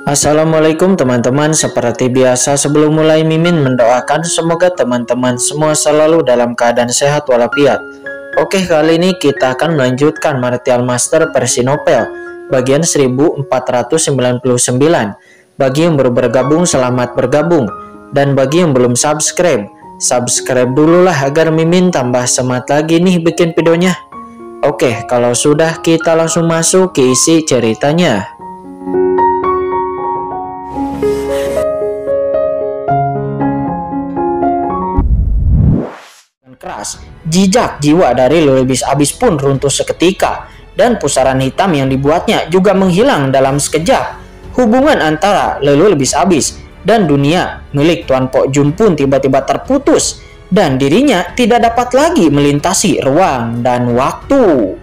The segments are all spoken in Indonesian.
Assalamualaikum teman-teman, seperti biasa sebelum mulai Mimin mendoakan semoga teman-teman semua selalu dalam keadaan sehat walafiat. Oke, kali ini kita akan melanjutkan Martial Master versi novel bagian 1499. Bagi yang baru bergabung, selamat bergabung. Dan bagi yang belum subscribe dulu lah agar Mimin tambah semangat lagi nih bikin videonya. Oke, kalau sudah kita langsung masuk ke isi ceritanya. Keras, jejak jiwa dari Lulubis Abyss pun runtuh seketika, dan pusaran hitam yang dibuatnya juga menghilang dalam sekejap. Hubungan antara Lulubis Abyss dan dunia milik Tuan Pok Jun pun tiba-tiba terputus, dan dirinya tidak dapat lagi melintasi ruang dan waktu.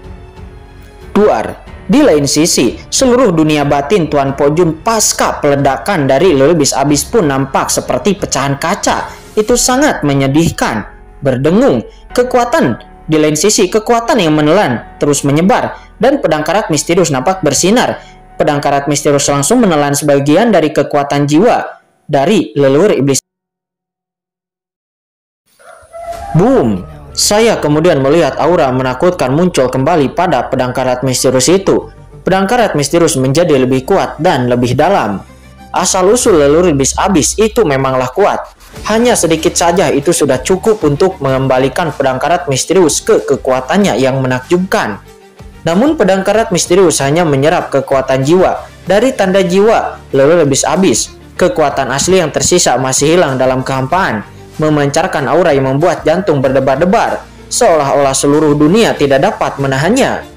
Duar, di lain sisi, seluruh dunia batin Tuan Pok Jun pasca peledakan dari Lulubis Abyss pun nampak seperti pecahan kaca. Itu sangat menyedihkan. Berdengung, kekuatan di lain sisi kekuatan yang menelan terus menyebar, dan pedang karat misterius nampak bersinar. Pedang karat misterius langsung menelan sebagian dari kekuatan jiwa dari leluhur iblis. Boom! Saya kemudian melihat aura menakutkan muncul kembali pada pedang karat misterius itu. Pedang karat misterius menjadi lebih kuat dan lebih dalam. Asal-usul leluhur iblis Abyss itu memanglah kuat. Hanya sedikit saja itu sudah cukup untuk mengembalikan pedang karat misterius ke kekuatannya yang menakjubkan. Namun pedang karat misterius hanya menyerap kekuatan jiwa dari tanda jiwa leluhur iblis Abyss. Kekuatan asli yang tersisa masih hilang dalam kehampaan, memancarkan aura yang membuat jantung berdebar-debar, seolah-olah seluruh dunia tidak dapat menahannya.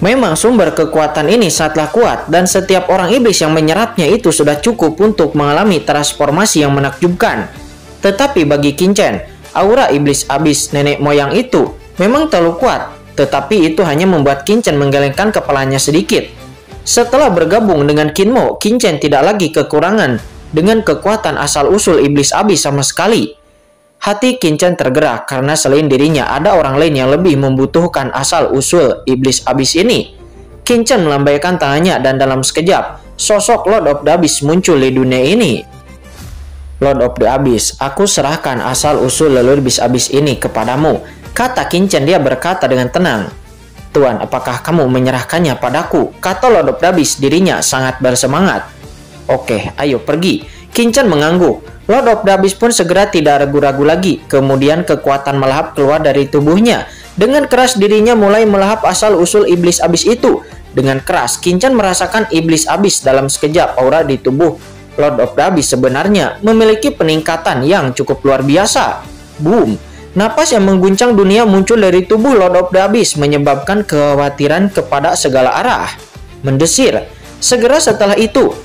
Memang sumber kekuatan ini sangatlah kuat, dan setiap orang iblis yang menyerapnya itu sudah cukup untuk mengalami transformasi yang menakjubkan. Tetapi bagi Qingchen, aura iblis Abyss nenek moyang itu memang terlalu kuat, tetapi itu hanya membuat Qingchen menggelengkan kepalanya sedikit. Setelah bergabung dengan Qinmo, Qingchen tidak lagi kekurangan dengan kekuatan asal-usul iblis Abyss sama sekali. Hati Qingchen tergerak karena selain dirinya ada orang lain yang lebih membutuhkan asal-usul iblis Abyss ini. Qingchen melambaikan tangannya dan dalam sekejap, sosok Lord of the Abyss muncul di dunia ini. Lord of the Abyss, aku serahkan asal-usul leluhur iblis Abyss ini kepadamu, kata Qingchen. Dia berkata dengan tenang. Tuan, apakah kamu menyerahkannya padaku? Kata Lord of the Abyss, dirinya sangat bersemangat. Oke, ayo pergi. Qingchen mengangguk. Lord of the Abyss pun segera tidak ragu-ragu lagi. Kemudian kekuatan melahap keluar dari tubuhnya. Dengan keras dirinya mulai melahap asal-usul iblis Abyss itu. Dengan keras, Qingchen merasakan iblis Abyss dalam sekejap. Aura di tubuh Lord of the Abyss sebenarnya memiliki peningkatan yang cukup luar biasa. Boom! Napas yang mengguncang dunia muncul dari tubuh Lord of the Abyss, menyebabkan kekhawatiran kepada segala arah. Mendesir. Segera setelah itu,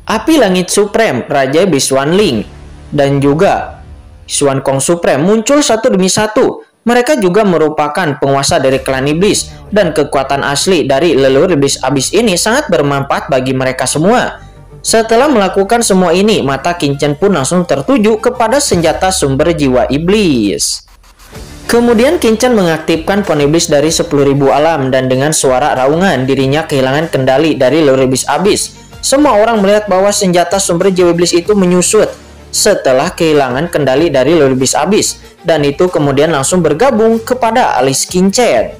Api Langit Supreme, Raja Iblis Xuanling, dan juga Xuan Kong Supreme muncul satu demi satu. Mereka juga merupakan penguasa dari klan iblis, dan kekuatan asli dari leluhur iblis Abyss ini sangat bermanfaat bagi mereka semua. Setelah melakukan semua ini, mata Qingchen pun langsung tertuju kepada senjata sumber jiwa iblis. Kemudian Qingchen mengaktifkan pohon iblis dari 10.000 alam, dan dengan suara raungan dirinya kehilangan kendali dari leluhur iblis Abyss. Semua orang melihat bahwa senjata sumber jiwa iblis itu menyusut setelah kehilangan kendali dari leluhur iblis Abyss, dan itu kemudian langsung bergabung kepada alis Qingchen.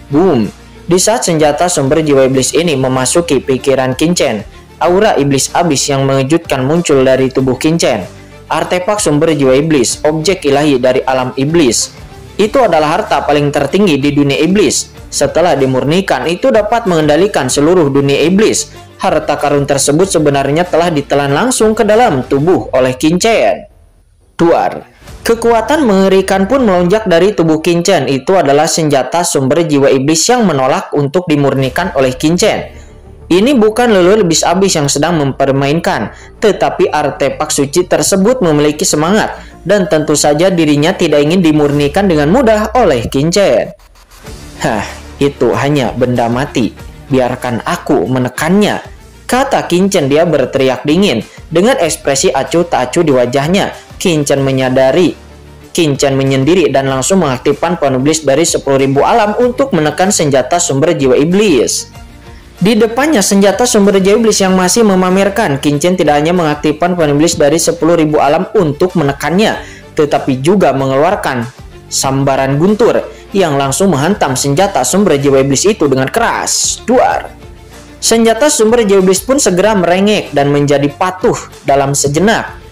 Boom! Di saat senjata sumber jiwa iblis ini memasuki pikiran Qingchen, aura iblis Abyss yang mengejutkan muncul dari tubuh Qingchen. Artefak sumber jiwa iblis, objek ilahi dari alam iblis. Itu adalah harta paling tertinggi di dunia iblis. Setelah dimurnikan, itu dapat mengendalikan seluruh dunia iblis. Harta karun tersebut sebenarnya telah ditelan langsung ke dalam tubuh oleh Qingchen. Duar, kekuatan mengerikan pun melonjak dari tubuh Qingchen. Itu adalah senjata sumber jiwa iblis yang menolak untuk dimurnikan oleh Qingchen. Ini bukan leluhur iblis Abyss yang sedang mempermainkan, tetapi artefak suci tersebut memiliki semangat, dan tentu saja dirinya tidak ingin dimurnikan dengan mudah oleh Qingchen. Hah, itu hanya benda mati. Biarkan aku menekannya, kata Qingchen. Dia berteriak dingin dengan ekspresi acuh tak acuh di wajahnya. Qingchen menyendiri dan langsung mengaktifkan pohon iblis dari 10.000 alam untuk menekan senjata sumber jiwa iblis. Di depannya senjata sumber jiwa iblis yang masih memamerkan, Qin Chen tidak hanya mengaktifkan peniblis dari 10.000 alam untuk menekannya, tetapi juga mengeluarkan sambaran guntur yang langsung menghantam senjata sumber jiwa iblis itu dengan keras. Duar. Senjata sumber jiwa iblis pun segera merengek dan menjadi patuh dalam sejenak.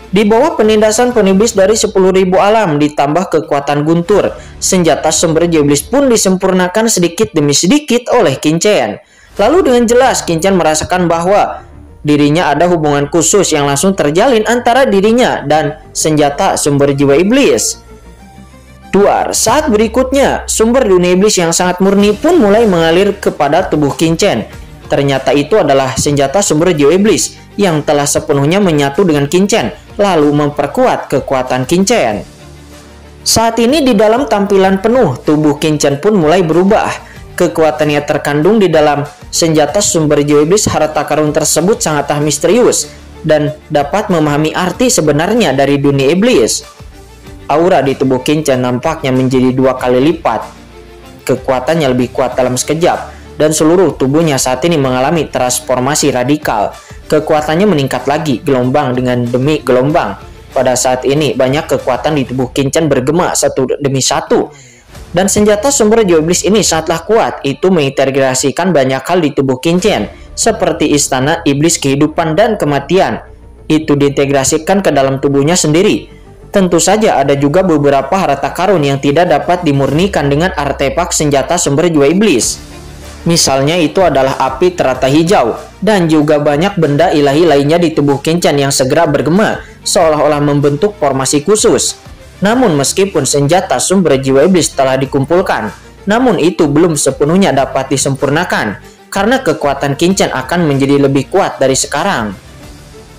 Di bawah penindasan peniblis dari 10.000 alam ditambah kekuatan guntur, senjata sumber jiwa iblis pun disempurnakan sedikit demi sedikit oleh Qin Chen. Lalu dengan jelas Qin Chen merasakan bahwa dirinya ada hubungan khusus yang langsung terjalin antara dirinya dan senjata sumber jiwa iblis. Duar. Saat berikutnya, sumber dunia iblis yang sangat murni pun mulai mengalir kepada tubuh Qin Chen. Ternyata itu adalah senjata sumber jiwa iblis yang telah sepenuhnya menyatu dengan Qin Chen, lalu memperkuat kekuatan Qin Chen. Saat ini di dalam tampilan penuh, tubuh Qin Chen pun mulai berubah. Kekuatannya terkandung di dalam senjata sumber jiwa iblis harta karun tersebut sangatlah misterius dan dapat memahami arti sebenarnya dari dunia iblis. Aura di tubuh Qin Chen nampaknya menjadi 2 kali lipat. Kekuatannya lebih kuat dalam sekejap dan seluruh tubuhnya saat ini mengalami transformasi radikal. Kekuatannya meningkat lagi gelombang demi gelombang. Pada saat ini banyak kekuatan di tubuh Qin Chen bergema satu demi satu. Dan senjata sumber jiwa iblis ini sangatlah kuat, itu mengintegrasikan banyak hal di tubuh Qin Chen, seperti istana iblis kehidupan dan kematian. Itu diintegrasikan ke dalam tubuhnya sendiri. Tentu saja ada juga beberapa harta karun yang tidak dapat dimurnikan dengan artefak senjata sumber jiwa iblis. Misalnya itu adalah api teratai hijau, dan juga banyak benda ilahi lainnya di tubuh Qin Chen yang segera bergema, seolah-olah membentuk formasi khusus. Namun meskipun senjata sumber jiwa iblis telah dikumpulkan, namun itu belum sepenuhnya dapat disempurnakan, karena kekuatan Qin Chen akan menjadi lebih kuat dari sekarang.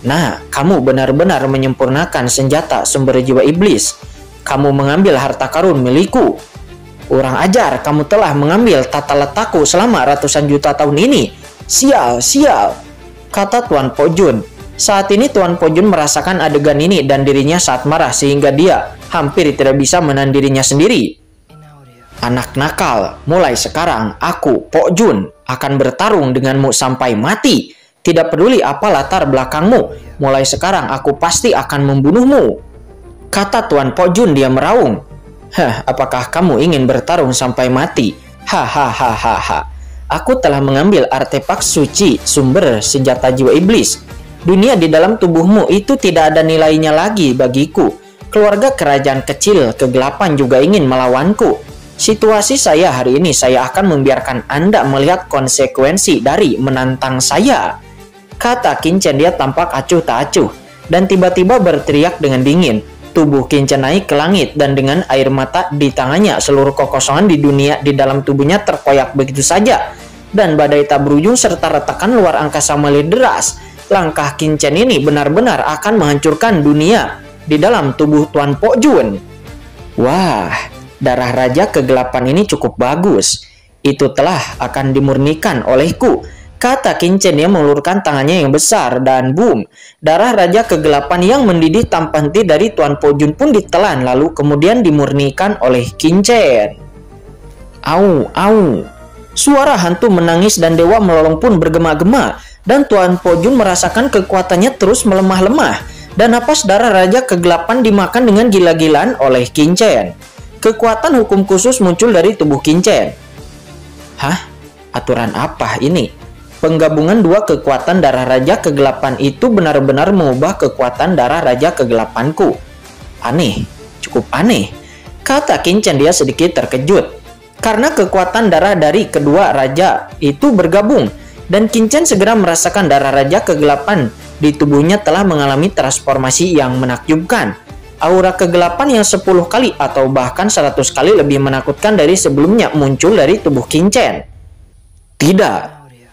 Nah, kamu benar-benar menyempurnakan senjata sumber jiwa iblis. Kamu mengambil harta karun milikku. Kurang ajar, kamu telah mengambil tata letakku selama ratusan juta tahun ini. Sial, sial, kata Tuan Po Jun. Saat ini Tuan Po Jun merasakan adegan ini dan dirinya saat marah sehingga dia hampir tidak bisa menahan dirinya sendiri. Anak nakal, mulai sekarang aku, Po Jun, akan bertarung denganmu sampai mati. Tidak peduli apa latar belakangmu, mulai sekarang aku pasti akan membunuhmu, kata Tuan Po Jun. Dia meraung. Hah, apakah kamu ingin bertarung sampai mati? Hahaha. Aku telah mengambil artefak suci sumber senjata jiwa iblis. Dunia di dalam tubuhmu itu tidak ada nilainya lagi bagiku. Keluarga kerajaan kecil kegelapan juga ingin melawanku. Situasi saya hari ini, saya akan membiarkan Anda melihat konsekuensi dari menantang saya, kata Qin Chen. Dia tampak acuh tak acuh dan tiba-tiba berteriak dengan dingin. Tubuh Qin Chen naik ke langit dan dengan air mata di tangannya, seluruh kekosongan di dunia di dalam tubuhnya terkoyak begitu saja. Dan badai tak berujung serta retakan luar angkasa melih deras. Langkah Qin Chen ini benar-benar akan menghancurkan dunia di dalam tubuh Tuan Po Jun. Wah, darah raja kegelapan ini cukup bagus. Itu telah akan dimurnikan olehku, kata Qin Chen yang mengulurkan tangannya yang besar, dan boom, darah raja kegelapan yang mendidih tanpa henti dari Tuan Po Jun pun ditelan lalu kemudian dimurnikan oleh Qin Chen. Au, au. Suara hantu menangis dan dewa melolong pun bergema-gema, dan Tuan Po Jun merasakan kekuatannya terus melemah-lemah, dan napas darah raja kegelapan dimakan dengan gila-gilaan oleh Qin Chen. Kekuatan hukum khusus muncul dari tubuh Qin Chen. Hah? Aturan apa ini? Penggabungan dua kekuatan darah raja kegelapan itu benar-benar mengubah kekuatan darah raja kegelapanku. Aneh, cukup aneh, kata Qin Chen. Dia sedikit terkejut karena kekuatan darah dari kedua raja itu bergabung, dan Qin Chen segera merasakan darah raja kegelapan di tubuhnya telah mengalami transformasi yang menakjubkan. Aura kegelapan yang 10 kali atau bahkan 100 kali lebih menakutkan dari sebelumnya muncul dari tubuh Qin Chen. Tidak,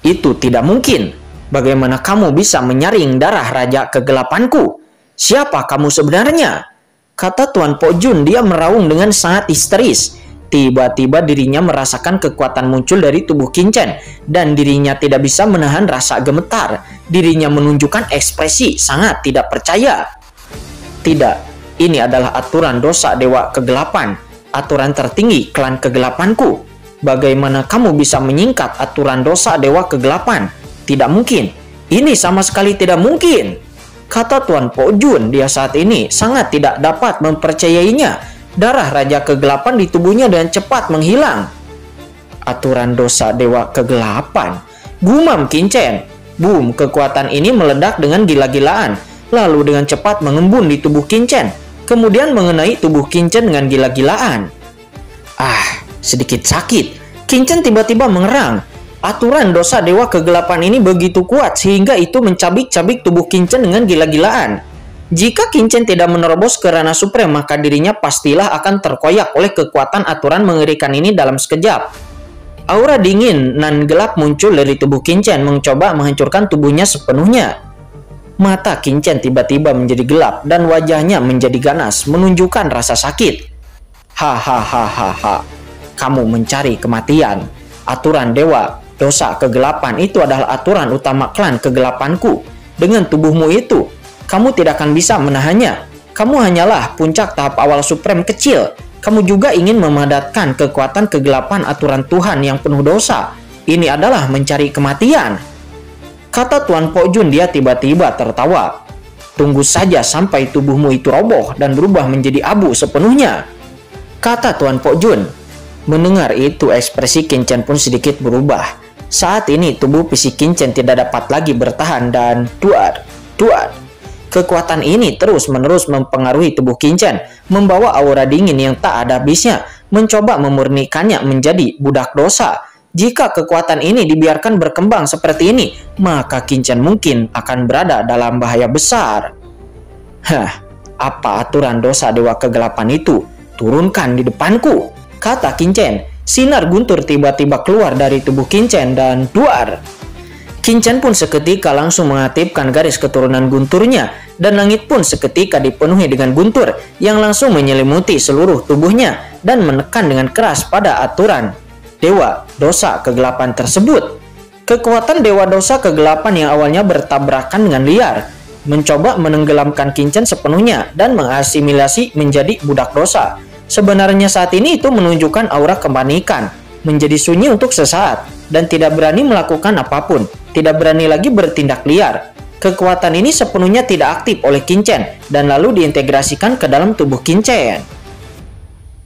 itu tidak mungkin. Bagaimana kamu bisa menyaring darah raja kegelapanku? Siapa kamu sebenarnya? Kata Tuan Po Jun. Dia meraung dengan sangat histeris. Tiba-tiba dirinya merasakan kekuatan muncul dari tubuh Qin Chen, dan dirinya tidak bisa menahan rasa gemetar. Dirinya menunjukkan ekspresi sangat tidak percaya. Tidak, ini adalah aturan dosa dewa kegelapan, aturan tertinggi klan kegelapanku. Bagaimana kamu bisa menyingkat aturan dosa Dewa Kegelapan? Tidak mungkin. Ini sama sekali tidak mungkin, kata Tuan Po Jun. Dia saat ini sangat tidak dapat mempercayainya. Darah Raja Kegelapan di tubuhnya dengan cepat menghilang. Aturan dosa Dewa Kegelapan, gumam Qin-chen. Boom, kekuatan ini meledak dengan gila-gilaan, lalu dengan cepat mengembun di tubuh Qin-chen, kemudian mengenai tubuh Qin-chen dengan gila-gilaan. Sedikit sakit. Qin-chen tiba-tiba mengerang. Aturan dosa Dewa Kegelapan ini begitu kuat sehingga itu mencabik-cabik tubuh Qin-chen dengan gila-gilaan. Jika Qin-chen tidak menerobos ke ranah supreme, maka dirinya pastilah akan terkoyak oleh kekuatan aturan mengerikan ini dalam sekejap. Aura dingin nan gelap muncul dari tubuh Qin-chen mencoba menghancurkan tubuhnya sepenuhnya. Mata Qin-chen tiba-tiba menjadi gelap dan wajahnya menjadi ganas, menunjukkan rasa sakit. Hahaha. Kamu mencari kematian. Aturan Dewa Dosa Kegelapan itu adalah aturan utama klan kegelapanku. Dengan tubuhmu itu, kamu tidak akan bisa menahannya. Kamu hanyalah puncak tahap awal supreme kecil. Kamu juga ingin memadatkan kekuatan kegelapan aturan Tuhan yang penuh dosa. Ini adalah mencari kematian, kata Tuan Po Jun. Dia tiba-tiba tertawa. Tunggu saja sampai tubuhmu itu roboh dan berubah menjadi abu sepenuhnya, kata Tuan Po Jun. Mendengar itu, ekspresi Qin-chen pun sedikit berubah. Saat ini tubuh fisik Qin-chen tidak dapat lagi bertahan dan duar. Kekuatan ini terus-menerus mempengaruhi tubuh Qin-chen, membawa aura dingin yang tak ada habisnya, mencoba memurnikannya menjadi budak dosa. Jika kekuatan ini dibiarkan berkembang seperti ini, maka Qin-chen mungkin akan berada dalam bahaya besar. Apa aturan dosa Dewa Kegelapan itu? Turunkan di depanku, kata Qin-chen. Sinar guntur tiba-tiba keluar dari tubuh Qin-chen dan duar. Qin-chen pun seketika langsung mengaktifkan garis keturunan gunturnya, dan langit pun seketika dipenuhi dengan guntur yang langsung menyelimuti seluruh tubuhnya dan menekan dengan keras pada aturan Dewa Dosa Kegelapan tersebut. Kekuatan Dewa Dosa Kegelapan yang awalnya bertabrakan dengan liar, mencoba menenggelamkan Qin-chen sepenuhnya dan mengasimilasi menjadi budak dosa. Sebenarnya saat ini itu menunjukkan aura kepanikan, menjadi sunyi untuk sesaat, dan tidak berani melakukan apapun, tidak berani lagi bertindak liar. Kekuatan ini sepenuhnya tidak aktif oleh Qin-chen, dan lalu diintegrasikan ke dalam tubuh Qin-chen.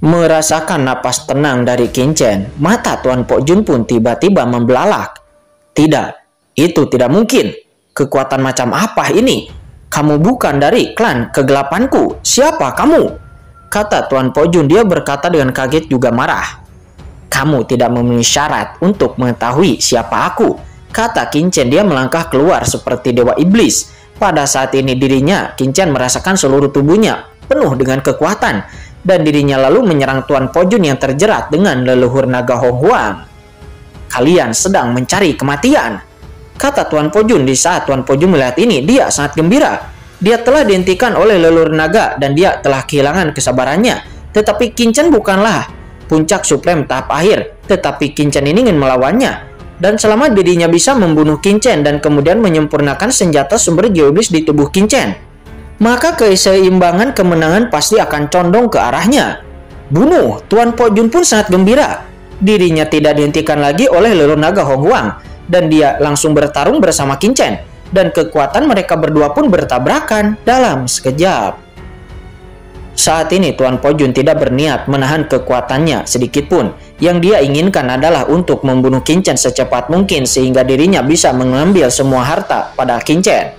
Merasakan napas tenang dari Qin-chen, mata Tuan Po Jun pun tiba-tiba membelalak. Tidak, itu tidak mungkin. Kekuatan macam apa ini? Kamu bukan dari klan kegelapanku. Siapa kamu? Kata Tuan Po Jun. Dia berkata dengan kaget juga marah. Kamu tidak memenuhi syarat untuk mengetahui siapa aku, kata Qin-chen. Dia melangkah keluar seperti dewa iblis. Pada saat ini dirinya, Qin-chen merasakan seluruh tubuhnya penuh dengan kekuatan, dan dirinya lalu menyerang Tuan Po Jun yang terjerat dengan leluhur naga Hong Huang. Kalian sedang mencari kematian, kata Tuan Po Jun. Di saat Tuan Po Jun melihat ini, dia sangat gembira. Dia telah dihentikan oleh leluhur naga dan dia telah kehilangan kesabarannya. Tetapi Qin-chen bukanlah puncak supreme tahap akhir, tetapi Qin-chen ini ingin melawannya. Dan selama dirinya bisa membunuh Qin-chen dan kemudian menyempurnakan senjata sumber jiwa iblis di tubuh Qin-chen, maka keseimbangan kemenangan pasti akan condong ke arahnya. Bunuh! Tuan Po Jun pun sangat gembira. Dirinya tidak dihentikan lagi oleh leluhur naga Hong Huang, dan dia langsung bertarung bersama Qin-chen. Dan kekuatan mereka berdua pun bertabrakan dalam sekejap. Saat ini Tuan Po Jun tidak berniat menahan kekuatannya sedikit pun. Yang dia inginkan adalah untuk membunuh Qin-chen secepat mungkin sehingga dirinya bisa mengambil semua harta pada Qin-chen.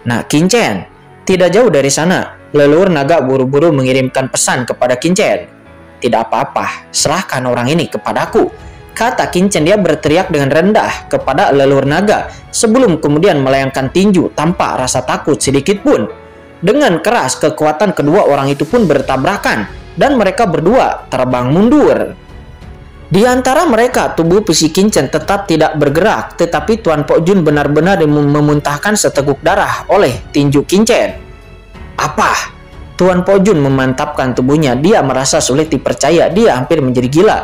Nah, Qin-chen, tidak jauh dari sana, leluhur naga buru-buru mengirimkan pesan kepada Qin-chen. Tidak apa-apa, serahkan orang ini kepadaku, kata Qin-chen. Dia berteriak dengan rendah kepada leluhur naga sebelum kemudian melayangkan tinju tanpa rasa takut sedikit pun. Dengan keras kekuatan kedua orang itu pun bertabrakan dan mereka berdua terbang mundur. Di antara mereka, tubuh fisik Qin-chen tetap tidak bergerak, tetapi Tuan Po Jun benar-benar memuntahkan seteguk darah oleh tinju Qin-chen. Apa? Tuan Po Jun memantapkan tubuhnya. Dia merasa sulit dipercaya. Dia hampir menjadi gila.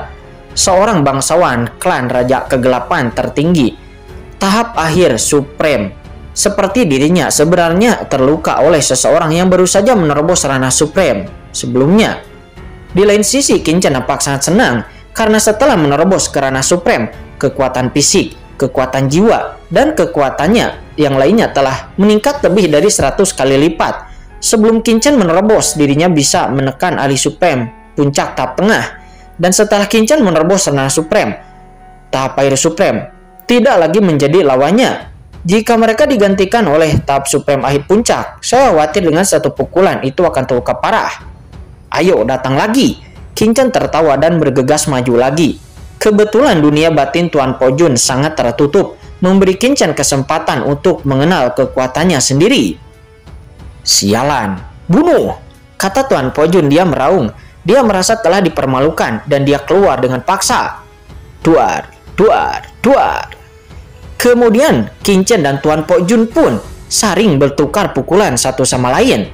Seorang bangsawan klan Raja Kegelapan tertinggi, tahap akhir supreme, seperti dirinya sebenarnya terluka oleh seseorang yang baru saja menerobos ranah supreme sebelumnya. Di lain sisi, Qin-chen nampak sangat senang. Karena setelah menerobos ke ranah supreme, kekuatan fisik, kekuatan jiwa, dan kekuatannya yang lainnya telah meningkat lebih dari 100 kali lipat. Sebelum Qin menerobos, dirinya bisa menekan ahli supreme, puncak tahap tengah. Dan setelah Qin menerobos ranah supreme, tahap air supreme tidak lagi menjadi lawannya. Jika mereka digantikan oleh tahap supreme akhir puncak, saya khawatir dengan satu pukulan itu akan terluka parah. Ayo, datang lagi. Qin tertawa dan bergegas maju lagi. Kebetulan dunia batin Tuan Po Jun sangat tertutup, memberi Qin kesempatan untuk mengenal kekuatannya sendiri. Sialan, bunuh, kata Tuan Po Jun. Dia meraung. Dia merasa telah dipermalukan dan dia keluar dengan paksa. Duar, duar, duar. Kemudian Qin dan Tuan Po Jun pun saling bertukar pukulan satu sama lain.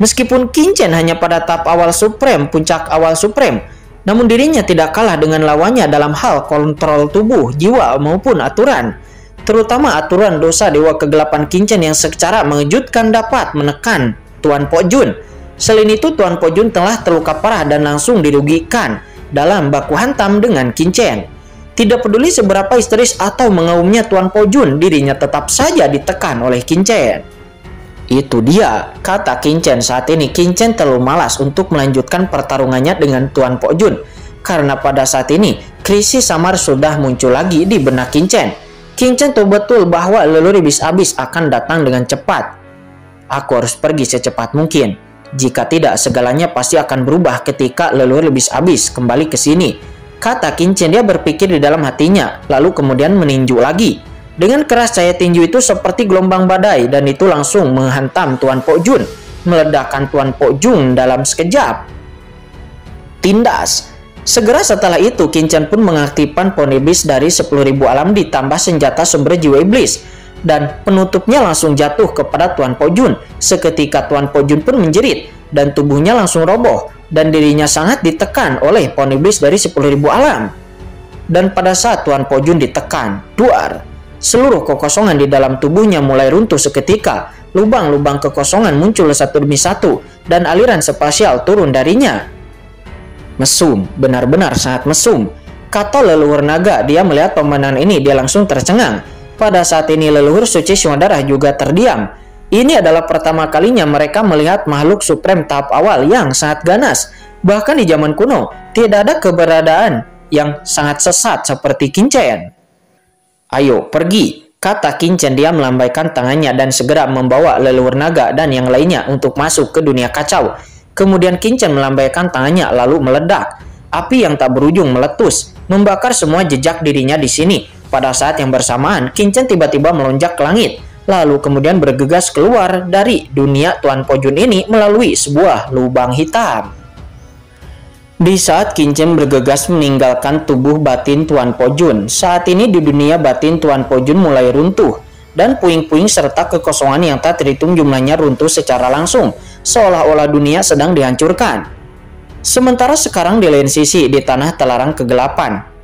Meskipun Qin hanya pada tahap awal supreme, puncak awal supreme, namun dirinya tidak kalah dengan lawannya dalam hal kontrol tubuh, jiwa maupun aturan. Terutama aturan dosa Dewa Kegelapan Qin yang secara mengejutkan dapat menekan Tuan Po Jun. Selain itu, Tuan Po Jun telah terluka parah dan langsung dirugikan dalam baku hantam dengan Qin. Tidak peduli seberapa histeris atau mengaumnya Tuan Po Jun, dirinya tetap saja ditekan oleh Qin. Itu dia, kata Qin. Saat ini Qin terlalu malas untuk melanjutkan pertarungannya dengan Tuan Po Jun. Karena pada saat ini, krisis samar sudah muncul lagi di benak Qin. Qin tahu betul bahwa leluhur iblis abis akan datang dengan cepat. Aku harus pergi secepat mungkin. Jika tidak, segalanya pasti akan berubah ketika leluhur iblis abis kembali ke sini, kata Qin. Dia berpikir di dalam hatinya, lalu kemudian meninju lagi. Dengan keras cahaya tinju itu seperti gelombang badai dan itu langsung menghantam Tuan Po Jun, meledakkan Tuan Po Jun dalam sekejap. Tindas. Segera setelah itu Qin pun mengaktifkan pohon iblis dari 10.000 alam ditambah senjata sumber jiwa iblis, dan penutupnya langsung jatuh kepada Tuan Po Jun. Seketika Tuan Po Jun pun menjerit dan tubuhnya langsung roboh dan dirinya sangat ditekan oleh pohon iblis dari 10.000 alam. Dan pada saat Tuan Po Jun ditekan, duar, seluruh kekosongan di dalam tubuhnya mulai runtuh seketika. Lubang-lubang kekosongan muncul satu demi satu dan aliran spasial turun darinya. Mesum, benar-benar sangat mesum, kata leluhur naga. Dia melihat pemandangan ini, dia langsung tercengang. Pada saat ini leluhur suci Sungadarah juga terdiam. Ini adalah pertama kalinya mereka melihat makhluk supreme tahap awal yang sangat ganas. Bahkan di zaman kuno, tidak ada keberadaan yang sangat sesat seperti Qin. Ayo, pergi, kata Qin. Dia melambaikan tangannya dan segera membawa leluhur naga dan yang lainnya untuk masuk ke dunia kacau. Kemudian Qin melambaikan tangannya lalu meledak. Api yang tak berujung meletus, membakar semua jejak dirinya di sini. Pada saat yang bersamaan, Qin tiba-tiba melonjak ke langit, lalu kemudian bergegas keluar dari dunia Tuan Po Jun ini melalui sebuah lubang hitam. Di saat Qin bergegas meninggalkan tubuh batin Tuan Po Jun, saat ini di dunia batin Tuan Po Jun mulai runtuh, dan puing-puing serta kekosongan yang tak terhitung jumlahnya runtuh secara langsung, seolah-olah dunia sedang dihancurkan. Sementara sekarang di lain sisi, di tanah telarang kegelapan,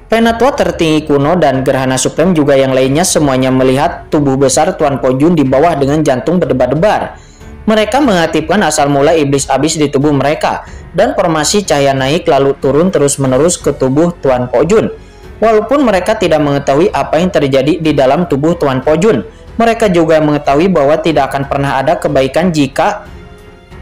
Penatua tertinggi kuno dan Gerhana Supreme juga yang lainnya semuanya melihat tubuh besar Tuan Po Jun di bawah dengan jantung berdebar-debar. Mereka mengaktifkan asal mula iblis abis di tubuh mereka, dan formasi cahaya naik lalu turun terus-menerus ke tubuh Tuan Po Jun. Walaupun mereka tidak mengetahui apa yang terjadi di dalam tubuh Tuan Po Jun, mereka juga mengetahui bahwa tidak akan pernah ada kebaikan jika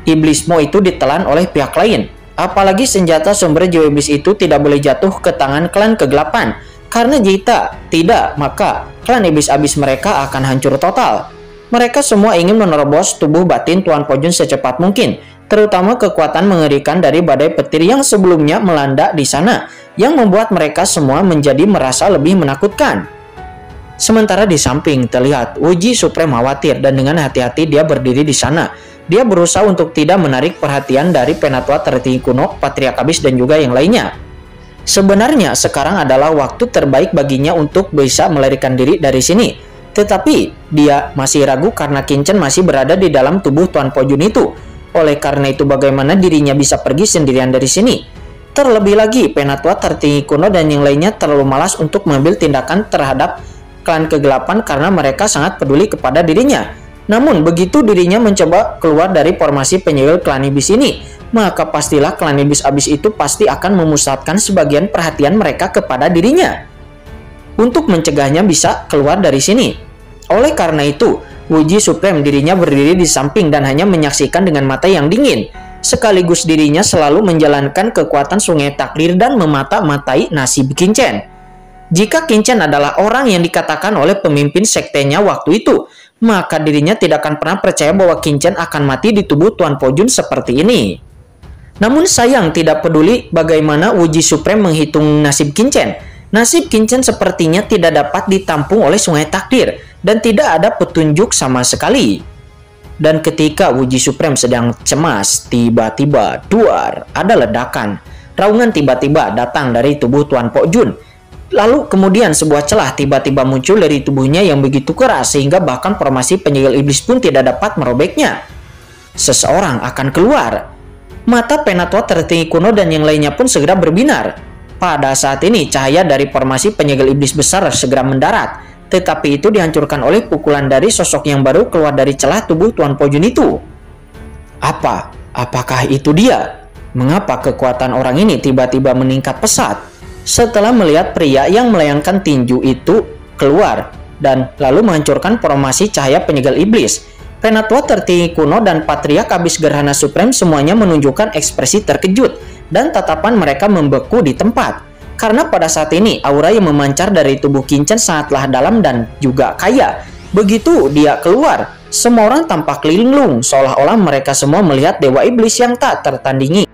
iblismu itu ditelan oleh pihak lain. Apalagi senjata sumber jiwa iblis itu tidak boleh jatuh ke tangan klan kegelapan, karena jika tidak, maka klan iblis abis mereka akan hancur total. Mereka semua ingin menerobos tubuh batin Tuan Po Jun secepat mungkin, terutama kekuatan mengerikan dari badai petir yang sebelumnya melanda di sana, yang membuat mereka semua menjadi merasa lebih menakutkan. Sementara di samping terlihat Uji Supreme khawatir dan dengan hati-hati dia berdiri di sana. Dia berusaha untuk tidak menarik perhatian dari Penatua tertinggi kuno, Patriark Abis dan juga yang lainnya. Sebenarnya sekarang adalah waktu terbaik baginya untuk bisa melarikan diri dari sini. Tetapi dia masih ragu karena Qin masih berada di dalam tubuh Tuan Po Jun itu. Oleh karena itu bagaimana dirinya bisa pergi sendirian dari sini? Terlebih lagi Penatua tertinggi kuno dan yang lainnya terlalu malas untuk mengambil tindakan terhadap klan kegelapan karena mereka sangat peduli kepada dirinya. Namun begitu dirinya mencoba keluar dari formasi penyihir klan iblis ini, maka pastilah klan iblis abis itu pasti akan memusatkan sebagian perhatian mereka kepada dirinya. Untuk mencegahnya bisa keluar dari sini. Oleh karena itu, Wuji Supreme dirinya berdiri di samping dan hanya menyaksikan dengan mata yang dingin. Sekaligus dirinya selalu menjalankan kekuatan sungai takdir dan memata-matai nasib Qinchen. Jika Qinchen adalah orang yang dikatakan oleh pemimpin sektenya waktu itu, maka dirinya tidak akan pernah percaya bahwa Qinchen akan mati di tubuh Tuan Po Jun seperti ini. Namun sayang, tidak peduli bagaimana Wuji Supreme menghitung nasib Qinchen. Nasib Qinchen sepertinya tidak dapat ditampung oleh sungai takdir dan tidak ada petunjuk sama sekali. Dan ketika Wuji Supreme sedang cemas, tiba-tiba duar, ada ledakan. Raungan tiba-tiba datang dari tubuh Tuan Po Jun. Lalu kemudian sebuah celah tiba-tiba muncul dari tubuhnya yang begitu keras sehingga bahkan formasi penyegel iblis pun tidak dapat merobeknya. Seseorang akan keluar. Mata Penatua tertinggi kuno dan yang lainnya pun segera berbinar. Pada saat ini cahaya dari formasi penyegel iblis besar segera mendarat, tetapi itu dihancurkan oleh pukulan dari sosok yang baru keluar dari celah tubuh Tuan Po Jun itu. Apakah itu dia? Mengapa kekuatan orang ini tiba-tiba meningkat pesat? Setelah melihat pria yang melayangkan tinju itu keluar dan lalu menghancurkan formasi cahaya penyegel iblis, Penatua tertinggi kuno dan Patriark Abis Gerhana Supreme semuanya menunjukkan ekspresi terkejut dan tatapan mereka membeku di tempat. Karena pada saat ini aura yang memancar dari tubuh Qinchen sangatlah dalam dan juga kaya. Begitu dia keluar, semua orang tampak linglung seolah-olah mereka semua melihat dewa iblis yang tak tertandingi.